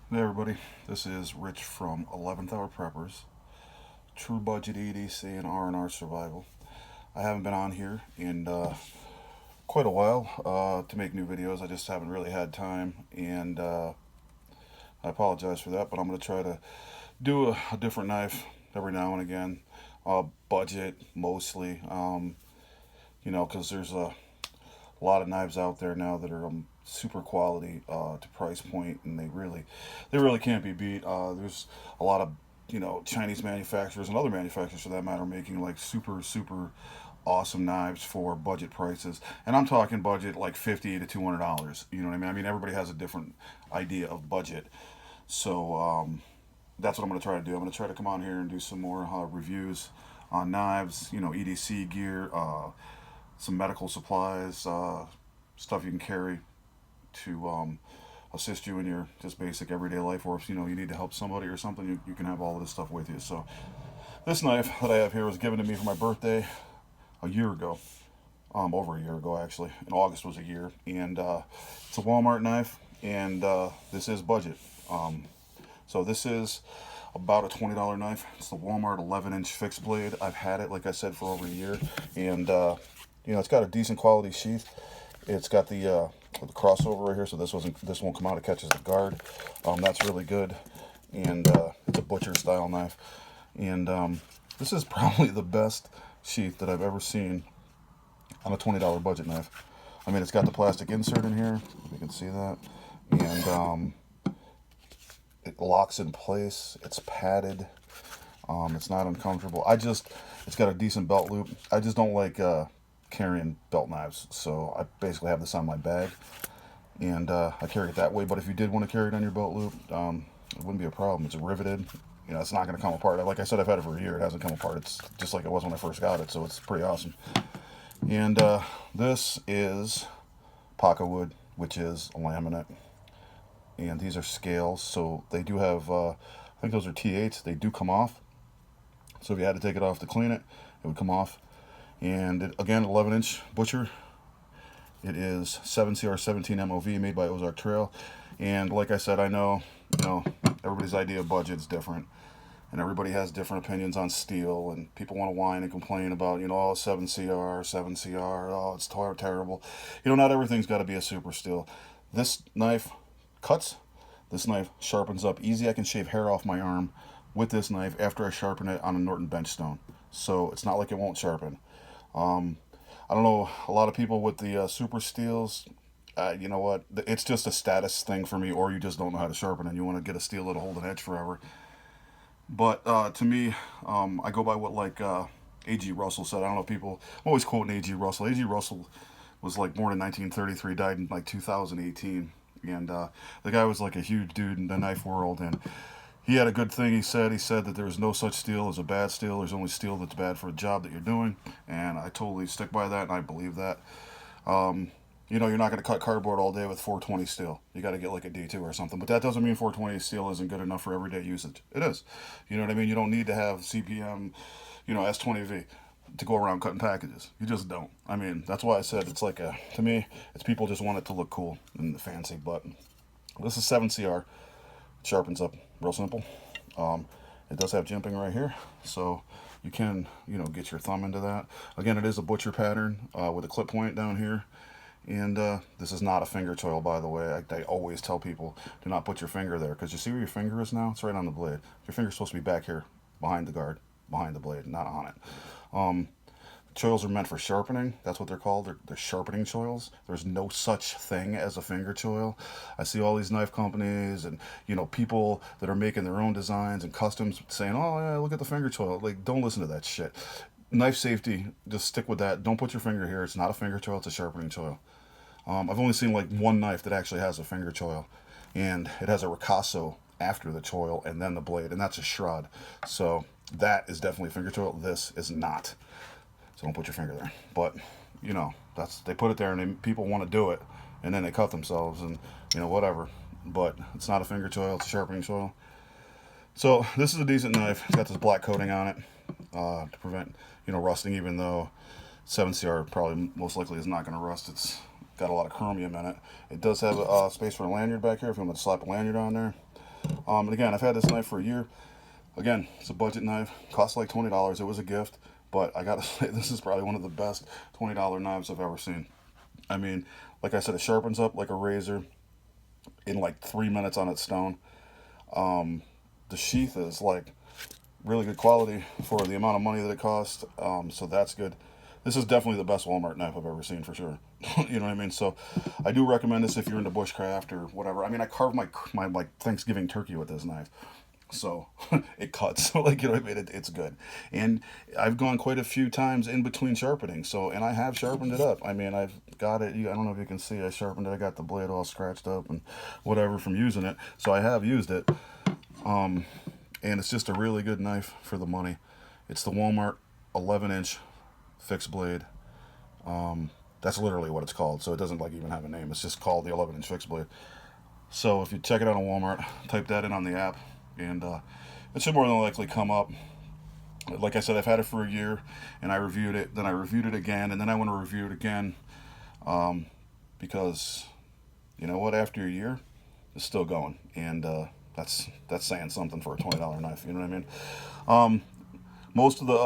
Hey everybody, this is Rich from 11th Hour Preppers, True Budget EDC and R&R Survival. I haven't been on here in quite a while to make new videos. I just haven't really had time, and I apologize for that. But I'm going to try to do a different knife every now and again. Budget mostly, because there's a lot of knives out there now that are super quality to price point, and they really can't be beat. There's a lot of Chinese manufacturers and other manufacturers for that matter making like super awesome knives for budget prices, and I'm talking budget like $50 to $200. You know what I mean? I mean everybody has a different idea of budget, so that's what I'm going to try to do. I'm going to try to come on here and do some more reviews on knives, EDC gear, some medical supplies, stuff you can carry to assist you in your just basic everyday life, or if you need to help somebody or something, you can have all of this stuff with you. So this knife that I have here was given to me for my birthday a year ago, over a year ago actually. In August was a year, and it's a Walmart knife, and this is budget. So this is about a $20 knife. It's the Walmart 11-inch fixed blade. I've had it, like I said, for over a year, and it's got a decent quality sheath. It's got the crossover right here, so this won't come out. It catches the guard. That's really good, and it's a butcher style knife. And this is probably the best sheath that I've ever seen on a $20 budget knife. I mean, it's got the plastic insert in here. You can see that, and it locks in place. It's padded. It's not uncomfortable. It's got a decent belt loop. I just don't like carrying belt knives, so I basically have this on my bag, and I carry it that way. But if you did want to carry it on your belt loop, it wouldn't be a problem. It's riveted. It's not going to come apart. Like I said, I've had it for a year. It hasn't come apart. It's just like it was when I first got it, so it's pretty awesome. And this is Paca wood, which is a laminate, and these are scales. So they do have, I think those are T8s. They do come off. So if you had to take it off to clean it, it would come off. And again, 11-inch butcher. It is 7CR17 MOV, made by Ozark Trail. And like I said, I know, everybody's idea of budget is different, and everybody has different opinions on steel, and people want to whine and complain about, oh, 7CR, 7CR, oh, it's terrible. Not everything's got to be a super steel. This knife cuts. This knife sharpens up easy. I can shave hair off my arm with this knife after I sharpen it on a Norton bench stone. So it's not like it won't sharpen. I don't know, a lot of people with the super steels, you know what? It's just a status thing for me, or you just don't know how to sharpen and you want to get a steel that'll hold an edge forever. But to me, I go by what like A.G. Russell said. I don't know if people, I'm always quoting A.G. Russell. A.G. Russell was like born in 1933, died in like 2018. And the guy was like a huge dude in the knife world. And he had a good thing he said that there is no such steel as a bad steel. There's only steel that's bad for a job that you're doing, and I totally stick by that, and I believe that. You're not going to cut cardboard all day with 420 steel. You got to get like a D2 or something, but that doesn't mean 420 steel isn't good enough for everyday usage. It is. You know what I mean? You don't need to have CPM, S20V to go around cutting packages. You just don't. I mean, that's why I said it's like to me, it's people just want it to look cool and fancy, but this is 7CR. Sharpens up real simple. It does have jimping right here, so you can get your thumb into that. Again, it is a butcher pattern with a clip point down here, and this is not a finger choil, by the way. I always tell people, do not put your finger there, because you see where your finger is now? It's right on the blade. Your finger's supposed to be back here behind the guard, behind the blade, not on it. Choils are meant for sharpening. That's what they're called. They're sharpening choils. There's no such thing as a finger choil. I see all these knife companies and people that are making their own designs and customs saying, "Oh yeah, look at the finger choil." Like, don't listen to that shit. Knife safety. Just stick with that. Don't put your finger here. It's not a finger choil. It's a sharpening choil. I've only seen like one knife that actually has a finger choil, and it has a ricasso after the choil and then the blade, and that's a shroud. So that is definitely a finger choil. This is not. So don't put your finger there. But that's, they put it there, and people want to do it, and then they cut themselves, and whatever. But it's not a finger choil; it's a sharpening choil. So this is a decent knife. It's got this black coating on it to prevent rusting. Even though 7CR probably most likely is not going to rust. It's got a lot of chromium in it. It does have a space for a lanyard back here if you want to slap a lanyard on there. And again, I've had this knife for a year. Again, it's a budget knife. Cost like $20. It was a gift, but I gotta say, this is probably one of the best $20 knives I've ever seen. I mean, like I said, it sharpens up like a razor in like 3 minutes on its stone. The sheath is like really good quality for the amount of money that it costs. So that's good. This is definitely the best Walmart knife I've ever seen for sure. You know what I mean? So I do recommend this if you're into bushcraft or whatever. I mean, I carved my like Thanksgiving turkey with this knife. So it cuts. Like, you know what I mean? It's good. And I've gone quite a few times in between sharpening. So, and I have sharpened it up. I mean, I've got it. I don't know if you can see. I sharpened it. I got the blade all scratched up and whatever from using it. So I have used it. And it's just a really good knife for the money. It's the Walmart 11-inch fixed blade. That's literally what it's called. So it doesn't like even have a name. It's just called the 11-inch fixed blade. So if you check it out on Walmart, type that in on the app, and it should more than likely come up. Like I said, I've had it for a year, and I reviewed it. Then I reviewed it again, and then I want to review it again, because you know what? After a year, it's still going, and that's saying something for a $20 knife. You know what I mean? Um, Most of the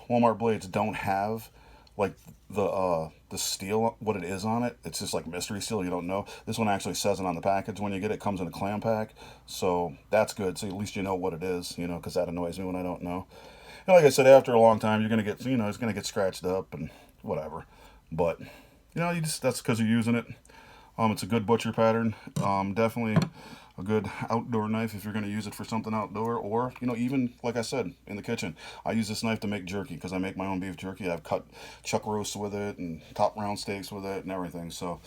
Walmart blades don't have like the steel, what it is on it. It's just like mystery steel. You don't know. This one actually says it on the package when you get it. It comes in a clam pack, so that's good. So at least you know what it is. You know, because that annoys me when I don't know. And like I said, after a long time, you're gonna get, it's gonna get scratched up and whatever. But you just, that's because you're using it. It's a good butcher pattern. Definitely a good outdoor knife if you're going to use it for something outdoor, or even like I said, in the kitchen. I use this knife to make jerky because I make my own beef jerky. I've cut chuck roasts with it and top round steaks with it and everything, so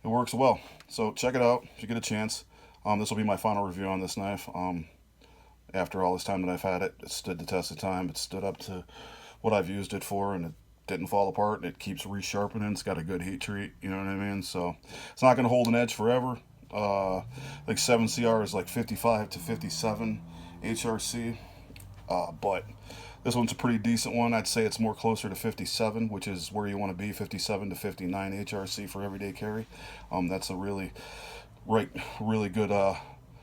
it works well. So check it out if you get a chance. This will be my final review on this knife. After all this time that I've had it, it stood the test of time. It stood up to what I've used it for, and it didn't fall apart, and it keeps resharpening. It's got a good heat treat, you know what I mean? So it's not going to hold an edge forever. Like 7CR is like 55 to 57 HRC, but this one's a pretty decent one. I'd say it's more closer to 57, which is where you want to be, 57 to 59 HRC for everyday carry. That's a really good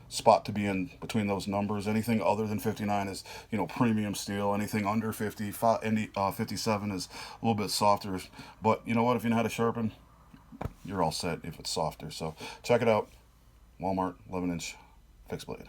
spot to be in between those numbers. Anything other than 59 is, premium steel. Anything under 57 is a little bit softer. But you know what? If you know how to sharpen, you're all set if it's softer. So check it out. Walmart 11-inch fixed blade.